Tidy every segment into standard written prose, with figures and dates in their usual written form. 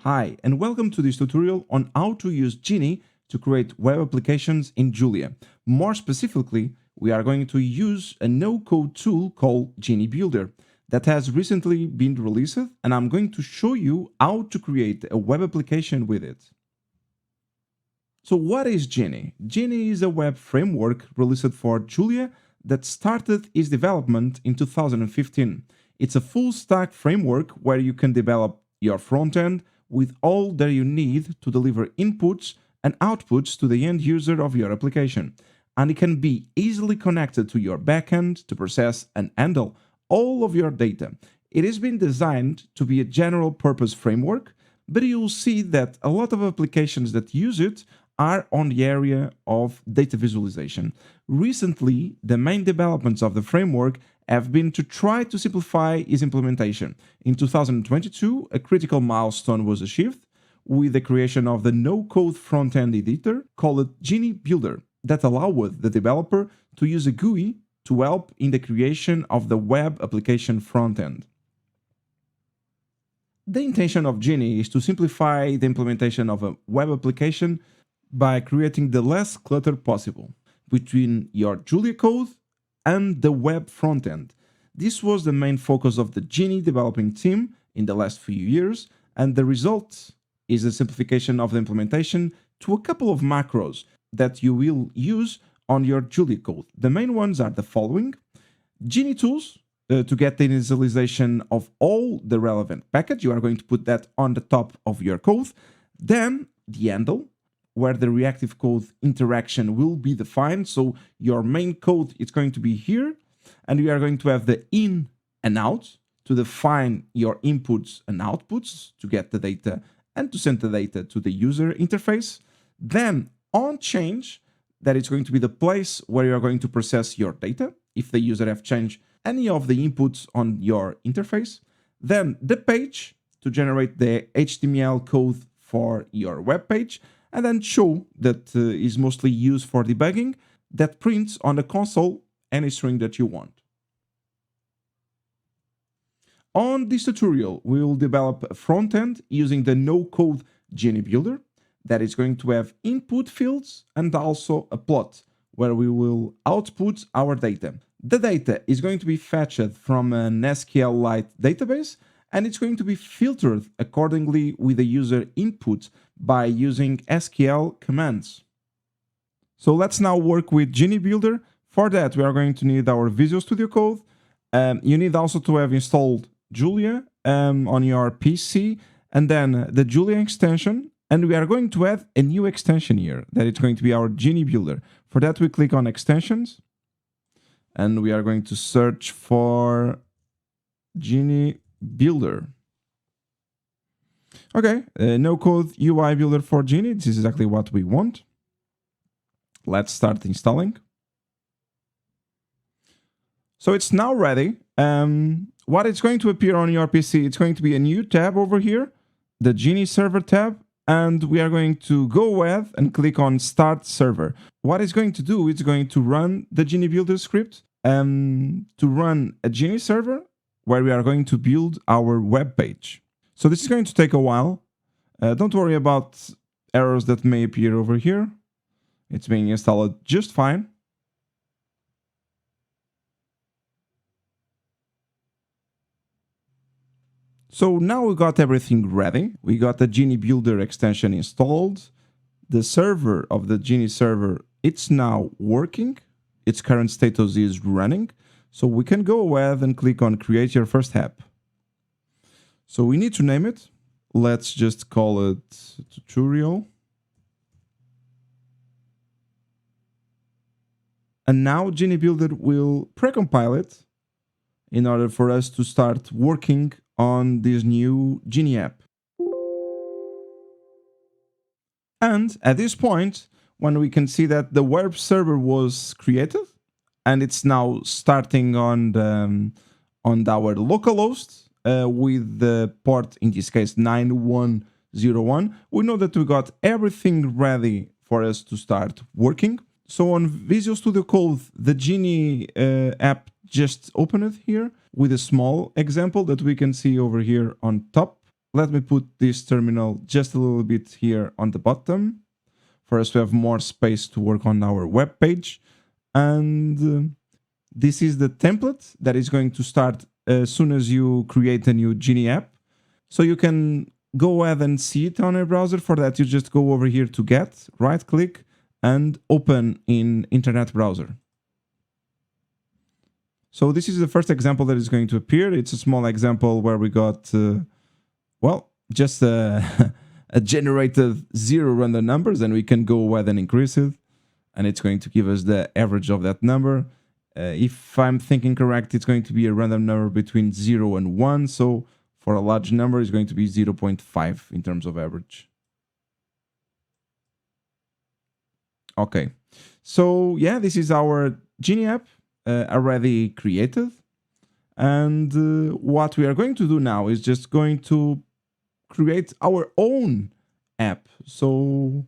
Hi, and welcome to this tutorial on how to use Genie to create web applications in Julia. More specifically, we are going to use a no-code tool called Genie Builder that has recently been released, and I'm going to show you how to create a web application with it. So what is Genie? Genie is a web framework released for Julia that started its development in 2015. It's a full-stack framework where you can develop your front-end with all that you need to deliver inputs and outputs to the end user of your application. And it can be easily connected to your backend to process and handle all of your data. It has been designed to be a general-purpose framework, but you'll see that a lot of applications that use it are on the area of data visualization. Recently, the main developments of the framework have been to try to simplify its implementation. In 2022, a critical milestone was achieved with the creation of the no-code front-end editor called Genie Builder that allowed the developer to use a GUI to help in the creation of the web application front-end. The intention of Genie is to simplify the implementation of a web application by creating the less clutter possible between your Julia code and the web frontend. This was the main focus of the Genie developing team in the last few years, and the result is a simplification of the implementation to a couple of macros that you will use on your Julia code. The main ones are the following: Genie tools to get the initialization of all the relevant package. You are going to put that on the top of your code. Then the handle, where the reactive code interaction will be defined. So your main code is going to be here, and we are going to have the in and out to define your inputs and outputs to get the data and to send the data to the user interface. Then on change, that is going to be the place where you are going to process your data if the user have changed any of the inputs on your interface. Then the page to generate the HTML code for your web page, and then show that is mostly used for debugging, that prints on the console any string that you want. On this tutorial, we will develop a front-end using the no-code Genie Builder that is going to have input fields and also a plot where we will output our data. The data is going to be fetched from an SQLite database, and it's going to be filtered accordingly with the user input by using SQL commands. So let's now work with Genie Builder. For that, we are going to need our Visual Studio Code. You need also to have installed Julia on your PC, and then the Julia extension. And we are going to add a new extension here that it's going to be our Genie Builder. For that, we click on Extensions, and we are going to search for Genie Builder. Okay, no-code UI builder for Genie. This is exactly what we want. Let's start installing. So it's now ready. What is going to appear on your PC, it's going to be a new tab over here, the Genie Server tab, and we are going to go ahead and click on Start Server. What it's going to do, it's going to run the Genie Builder script to run a Genie server where we are going to build our web page. So this is going to take a while. Don't worry about errors that may appear over here. It's being installed just fine. So now we got everything ready. We got the Genie Builder extension installed. The server of the Genie server, it's now working. Its current status is running. So we can go ahead and click on Create Your First App. So we need to name it. Let's just call it Tutorial. And now Genie Builder will precompile it in order for us to start working on this new Genie app. And at this point, when we can see that the web server was created and it's now starting on our localhost with the port, in this case 9101, we know that we got everything ready for us to start working. So on Visual Studio Code, the Genie app just opened here with a small example that we can see over here on top. let me put this terminal just a little bit here on the bottom for us to have more space to work on our web page. And this is the template that is going to start as soon as you create a new Genie app. So you can go ahead and see it on your browser. For that, you just go over here to Get, right click, and open in Internet Browser. So this is the first example that is going to appear. It's a small example where we got, well, just a generated 0 random numbers, and we can go ahead and increase it. And it's going to give us the average of that number. If I'm thinking correct, it's going to be a random number between 0 and 1. So for a large number, it's going to be 0.5 in terms of average. Okay, so yeah, this is our Genie app already created. And what we are going to do now is just going to create our own app. So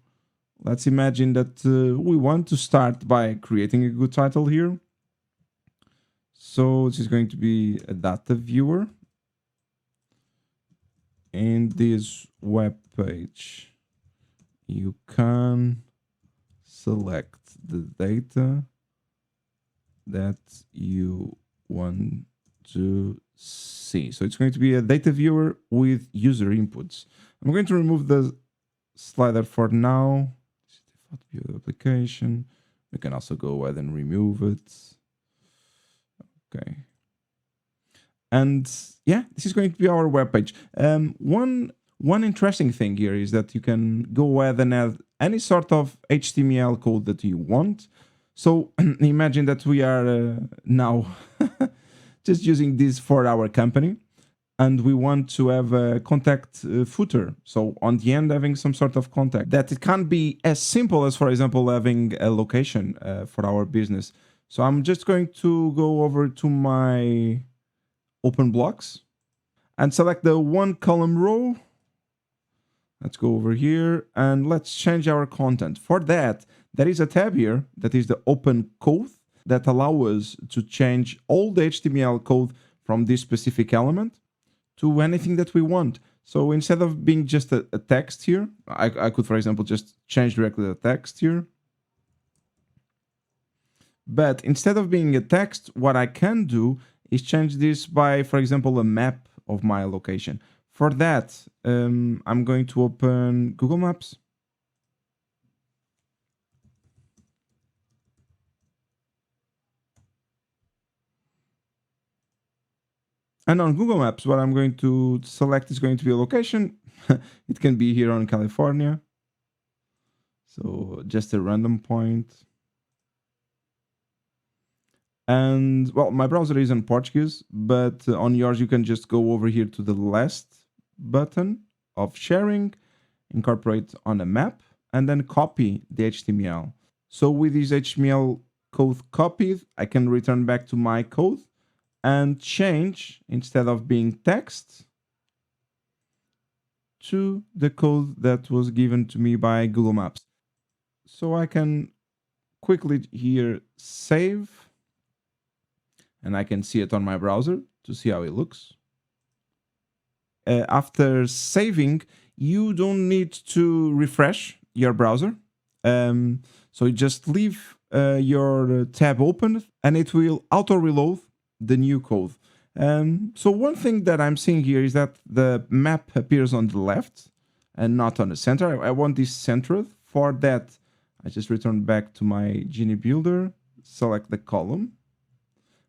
let's imagine that we want to start by creating a good title here. So this is going to be a data viewer. In this web page, you can select the data that you want to see. So it's going to be a data viewer with user inputs. I'm going to remove the slider for now. Default view application. We can also go ahead and remove it. Okay. And yeah, this is going to be our web page. One interesting thing here is that you can go ahead and add any sort of HTML code that you want. So imagine that we are now just using this for our company, and we want to have a contact footer. So on the end, having some sort of contact that it can't be as simple as, for example, having a location for our business. So I'm just going to go over to my open blocks and select the one column row. Let's go over here and let's change our content. For that, there is a tab here that is the open code that allows us to change all the HTML code from this specific element to anything that we want. So instead of being just a text here, I could, for example, just change directly the text here. But instead of being a text, what I can do is change this by, for example, a map of my location. For that, I'm going to open Google Maps. And on Google Maps, what I'm going to select is going to be a location. It can be here on California. So just a random point. And well, my browser is in Portuguese, but on yours, you can just go over here to the last button of sharing, incorporate on a map, and then copy the HTML. So with this HTML code copied, I can return back to my code and change, instead of being text, to the code that was given to me by Google Maps. So I can quickly here save, and I can see it on my browser to see how it looks. After saving, you don't need to refresh your browser. So you just leave your tab open and it will auto reload the new code. So one thing that I'm seeing here is that the map appears on the left and not on the center. I want this centered. For that, I just return back to my Genie Builder, select the column,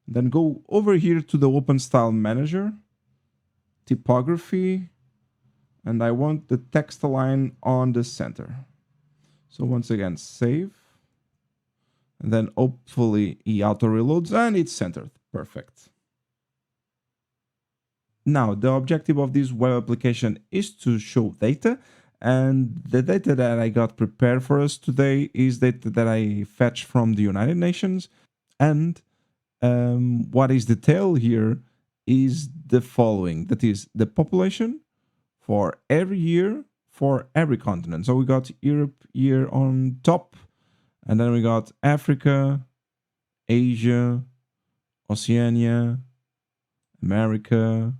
then go over here to the Open Style Manager, typography, and I want the text align on the center. So once again, save, and then hopefully he auto reloads and it's centered. Perfect. Now, the objective of this web application is to show data, and the data that I got prepared for us today is data that I fetched from the United Nations. And what is detailed here is the following. That is the population for every year for every continent. So we got Europe here on top, and then we got Africa, Asia, Oceania, America,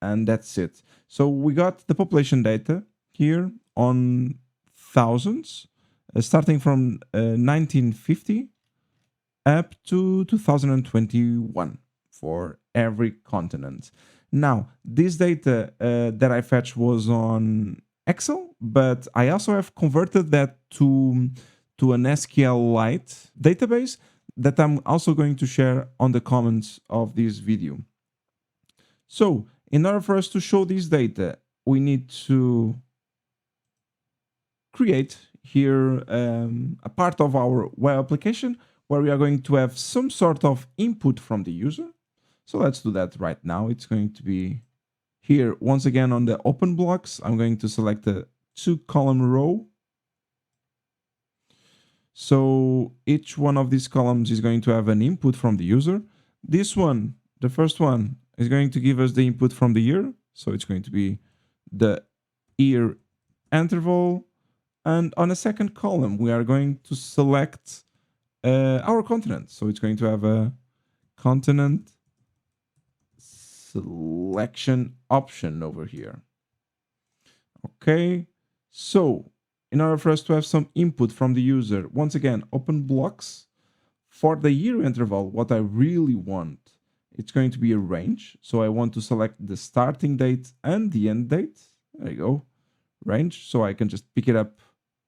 and that's it. So we got the population data here on thousands, starting from 1950 up to 2021 for every continent. Now, this data that I fetched was on Excel, but I also have converted that to an SQLite database that I'm also going to share on the comments of this video. So, in order for us to show this data, we need to create here a part of our web application where we are going to have some sort of input from the user. So let's do that right now. It's going to be here once again on the open blocks. I'm going to select a 2-column row. So each one of these columns is going to have an input from the user. This one, the first one, is going to give us the input from the year. So it's going to be the year interval. And on the second column, we are going to select our continent. So it's going to have a continent selection option over here. Okay, so in order for us to have some input from the user, once again, open blocks. For the year interval, what I really want, it's going to be a range. So I want to select the starting date and the end date. There you go, range. So I can just pick it up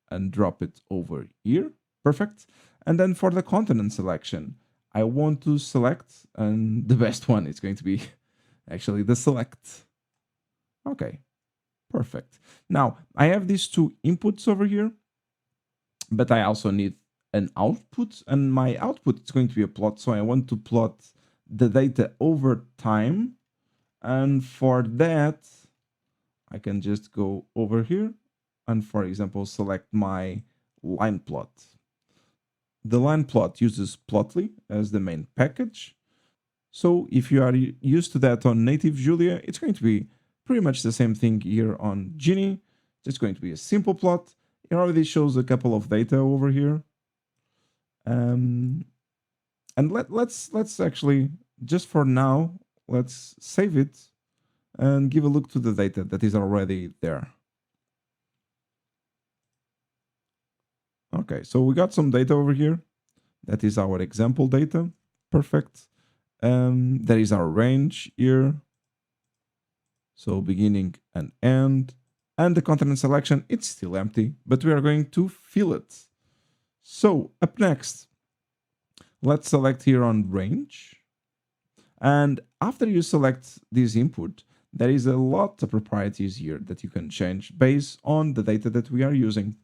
and drop it over here. Perfect. And then for the continent selection, I want to select, and the best one is going to be actually the select. Okay, perfect. Now I have these two inputs over here, but I also need an output, and my output is going to be a plot. So I want to plot the data over time. And for that, I can just go over here and, for example, select my line plot. The line plot uses Plotly as the main package. So if you are used to that on native Julia, it's going to be pretty much the same thing here on Genie. It's going to be a simple plot. It already shows a couple of data over here. And let's actually, just for now, let's save it and give a look to the data that is already there. Okay, so we got some data over here. That is our example data. Perfect. That is our range here. So beginning and end. And the continent selection, it's still empty, but we are going to fill it. So up next, let's select here on range. And after you select this input, there is a lot of properties here that you can change based on the data that we are using.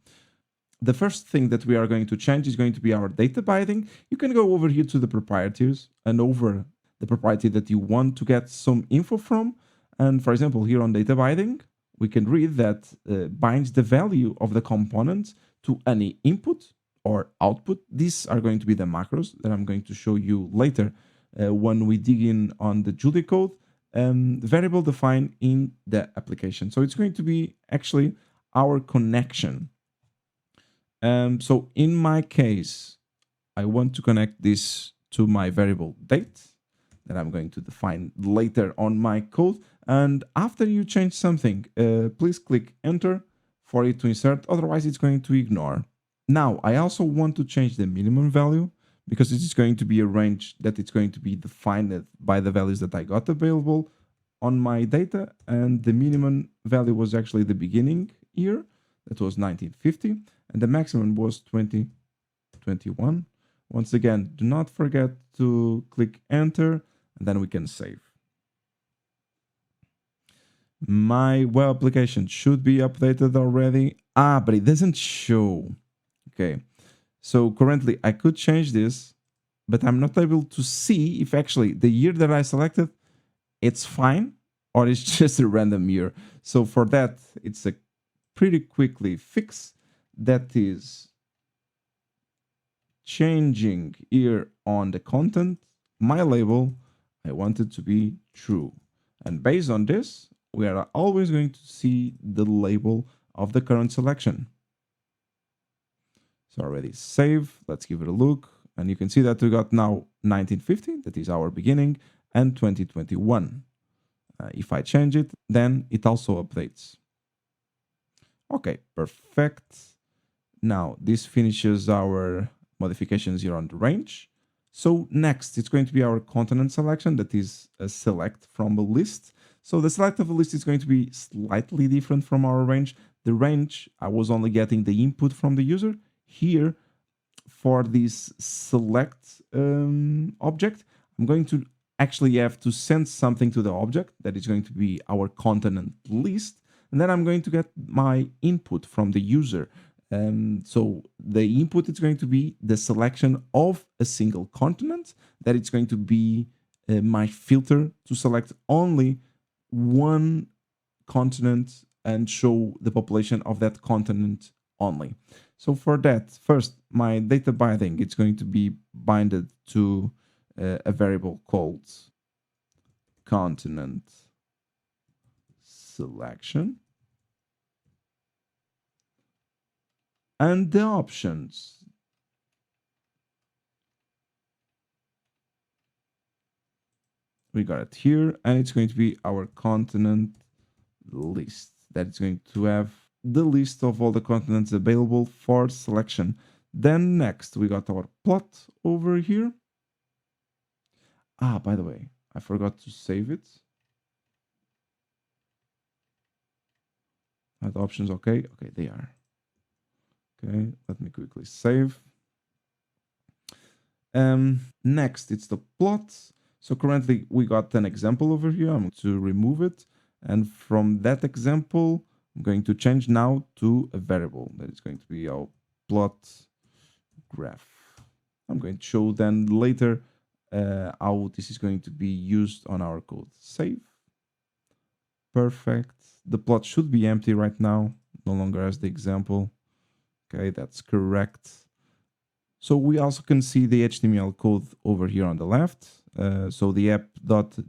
The first thing that we are going to change is going to be our data binding. You can go over here to the proprietors and over the property that you want to get some info from. And for example, here on data binding, we can read that binds the value of the component to any input or output. These are going to be the macros that I'm going to show you later when we dig in on the Julia code, variable defined in the application. So it's going to be actually our connection. So in my case, I want to connect this to my variable date that I'm going to define later on my code. And after you change something, please click enter for it to insert. Otherwise, it's going to ignore. Now, I also want to change the minimum value because it is going to be a range that it's going to be defined by the values that I got available on my data. And the minimum value was actually the beginning year. That was 1950. And the maximum was 2021. Once again, do not forget to click enter, and then we can save. My web application should be updated already. But it doesn't show. Okay, so currently I could change this, but I'm not able to see if actually the year that I selected, it's fine, or it's just a random year. So for that, it's a pretty quickly fix. That is changing here on the content, my label, I want it to be true. And based on this, we are always going to see the label of the current selection. So already save, let's give it a look. And you can see that we got now 1950, that is our beginning, and 2021. If I change it, then it also updates. Okay, perfect. Now this finishes our modifications here on the range. So next, it's going to be our continent selection, that is a select from a list. So the select of a list is going to be slightly different from our range. The range, I was only getting the input from the user. Here, for this select object, I'm going to actually have to send something to the object that is going to be our continent list, and then I'm going to get my input from the user. So the input is going to be the selection of a single continent, that it's going to be my filter to select only one continent and show the population of that continent only. So for that, first, my data binding, it's going to be binded to a variable called continent selection. And the options, we got it here, and it's going to be our continent list. That is going to have the list of all the continents available for selection. Then next, we got our plot over here. Ah, by the way, I forgot to save it. Are the options okay? Okay, they are. Okay, let me quickly save. Next, it's the plot. So currently we got an example over here. I'm going to remove it. And from that example, I'm going to change now to a variable that is going to be our plot graph. I'm going to show then later how this is going to be used on our code. Save. Perfect. The plot should be empty right now, no longer as the example. Okay, that's correct. So we also can see the HTML code over here on the left. So the app.gl.html,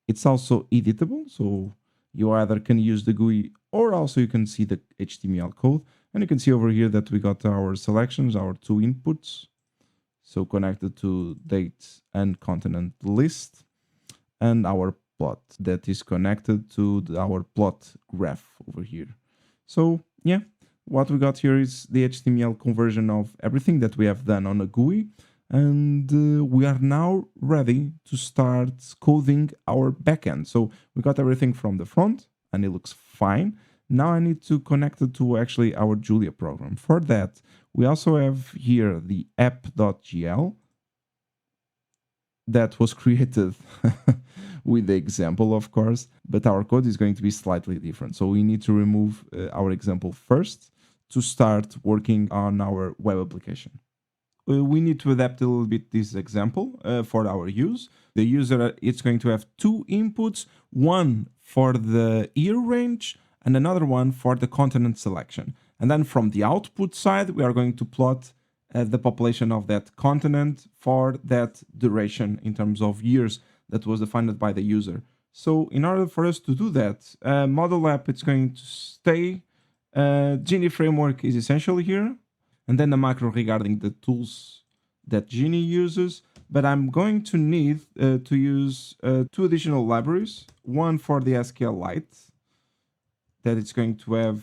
it's also editable. So you either can use the GUI or also you can see the HTML code. And you can see over here that we got our selections, our two inputs. So connected to date and continent list, and our plot that is connected to our plot graph over here. So yeah, what we got here is the HTML conversion of everything that we have done on a GUI, and we are now ready to start coding our backend. So we got everything from the front and it looks fine. Now I need to connect it to actually our Julia program. For that, we also have here the app.gl that was created with the example, of course, but our code is going to be slightly different. So we need to remove our example first to start working on our web application. We need to adapt a little bit this example for our use. The user is going to have two inputs, one for the year range and another one for the continent selection. And then from the output side, we are going to plot the population of that continent for that duration in terms of years that was defined by the user. So in order for us to do that, model app, it's going to stay. Genie framework is essentially here, and then the macro regarding the tools that Genie uses. But I'm going to need to use two additional libraries. One for the SQLite, that it's going to have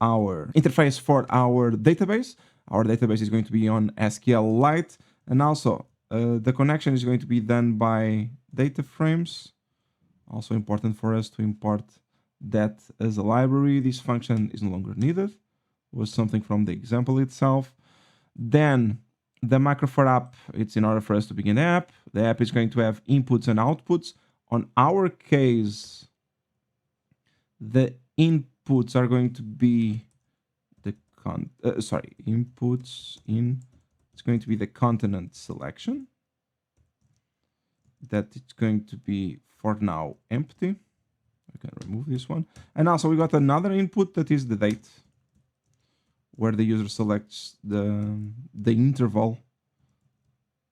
our interface for our database. Our database is going to be on SQLite, and also the connection is going to be done by data frames. Also important for us to import that as a library. This function is no longer needed. It was something from the example itself. Then the macro for app, it's in order for us to begin the app. The app is going to have inputs and outputs. On our case, the inputs are going to be the inputs in, it's going to be the continent selection. That it's going to be for now empty. I can remove this one. And also we got another input that is the date, where the user selects the interval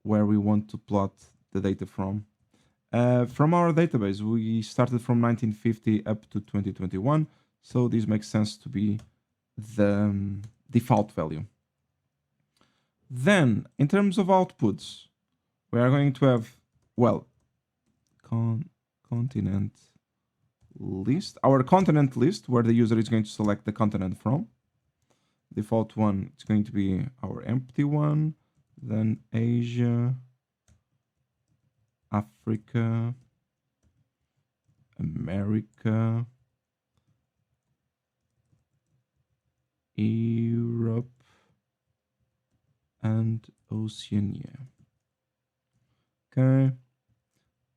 where we want to plot the data from. From our database, we started from 1950 up to 2021. So this makes sense to be the default value. Then in terms of outputs, we are going to have, well, continent list, our continent list, where the user is going to select the continent from. Default one, it's going to be our empty one, then Asia, Africa, America, Europe, and Oceania. Okay.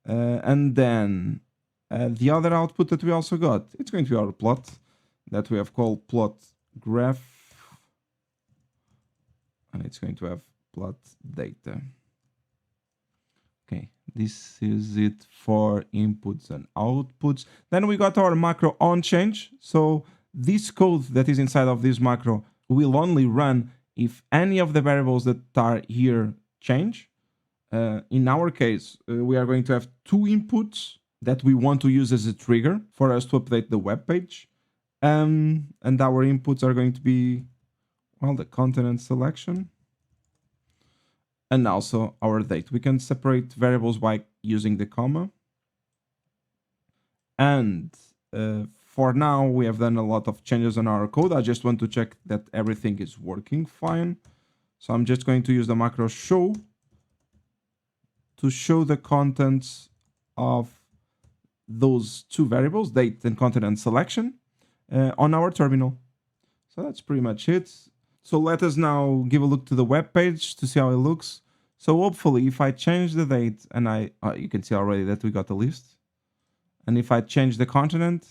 And then the other output that we also got, it's going to be our plot that we have called plot graph, and it's going to have plot data. Okay, this is it for inputs and outputs. Then we got our macro on change. So this code that is inside of this macro will only run if any of the variables that are here change. In our case, we are going to have two inputs that we want to use as a trigger for us to update the web page. And our inputs are going to be, well, the continent selection and also our date. We can separate variables by using the comma. And for now, we have done a lot of changes on our code. I just want to check that everything is working fine. So I'm just going to use the macro show to show the contents of those two variables, date and continent selection, on our terminal. So that's pretty much it. So let us now give a look to the web page to see how it looks. So hopefully if I change the date and you can see already that we got a list. And if I change the continent,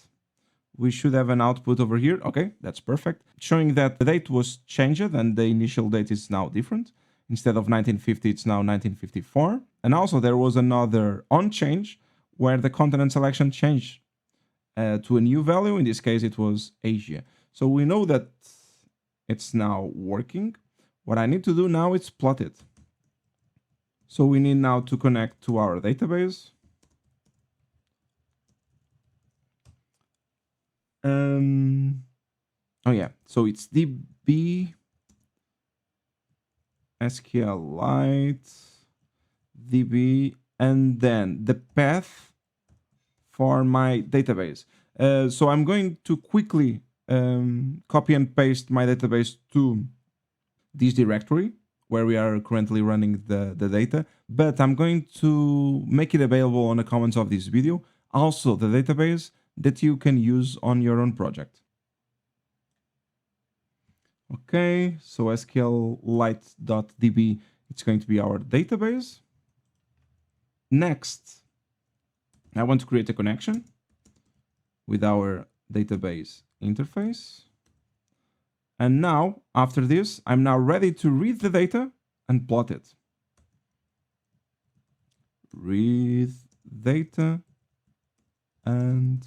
we should have an output over here. Okay, that's perfect. Showing that the date was changed and the initial date is now different. Instead of 1950, it's now 1954. And also there was another on change where the continent selection changed to a new value. In this case, it was Asia. So we know that it's now working. What I need to do now is plot it. So we need now to connect to our database. Oh yeah, so it's db SQLite db and then the path for my database. So I'm going to quickly copy and paste my database to this directory where we are currently running the data, but I'm going to make it available on the comments of this video, also the database that you can use on your own project. Okay, so SQLite.db, it's going to be our database. Next, I want to create a connection with our database interface. And now, after this, I'm now ready to read the data and plot it. Read data and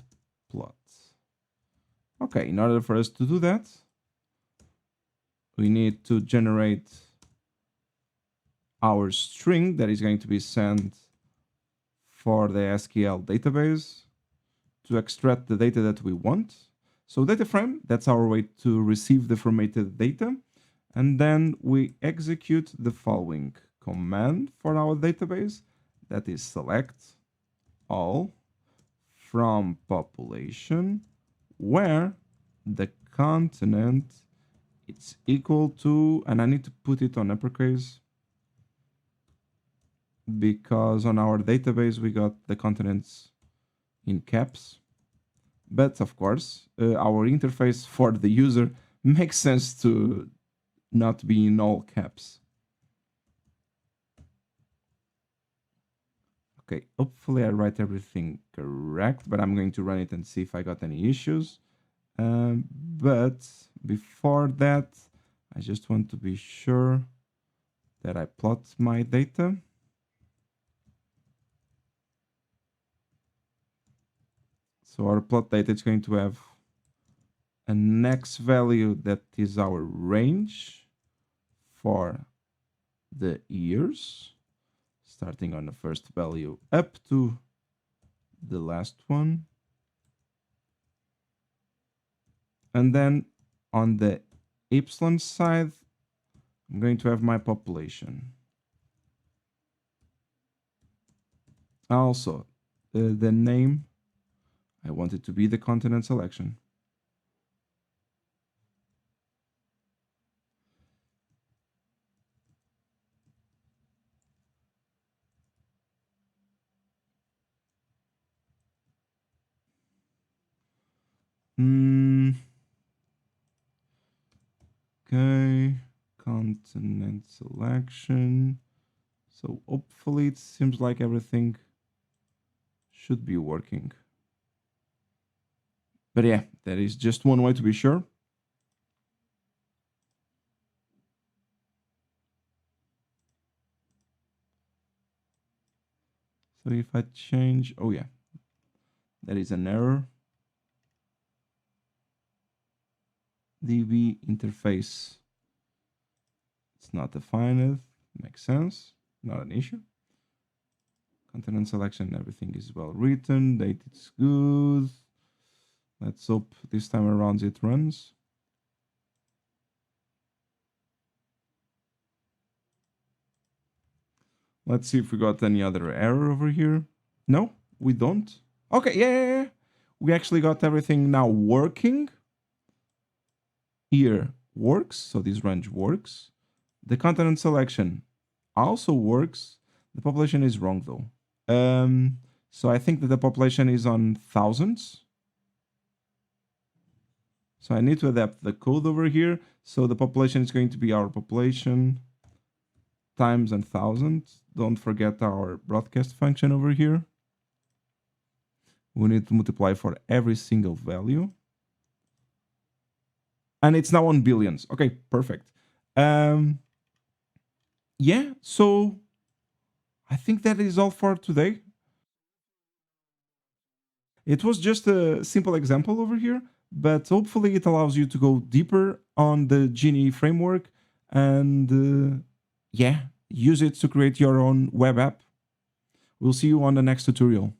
plot. Okay, in order for us to do that, we need to generate our string that is going to be sent for the SQL database to extract the data that we want. So data frame, that's our way to receive the formatted data. And then we execute the following command for our database, that is select all from population where the continent it's equal to, and I need to put it on uppercase because on our database we got the continents in caps. But of course, our interface for the user makes sense to not be in all caps. Okay, hopefully I write everything correct, but I'm going to run it and see if I got any issues. But before that, I just want to be sure that I plot my data. So our plot data is going to have a next value that is our range for the years, starting on the first value up to the last one. And then on the epsilon side, I'm going to have my population. Also, the name. I want it to be the continent selection. Okay, continent selection. So hopefully it seems like everything should be working. But yeah, that is just one way to be sure. So if I change, oh yeah, that is an error. DB interface. It's not defined. Makes sense. Not an issue. Continent selection, everything is well written. Date is good. Let's hope this time around it runs. Let's see if we got any other error over here. No, we don't. Okay, yeah. We actually got everything now working. Here works, so this range works. The continent selection also works. The population is wrong though. So I think that the population is on thousands. So I need to adapt the code over here. So the population is going to be our population times 1,000. Don't forget our broadcast function over here. We need to multiply for every single value. And it's now on billions. Okay, perfect. Yeah, so I think that is all for today. It was just a simple example over here, but hopefully it allows you to go deeper on the Genie framework and yeah, use it to create your own web app. We'll see you on the next tutorial.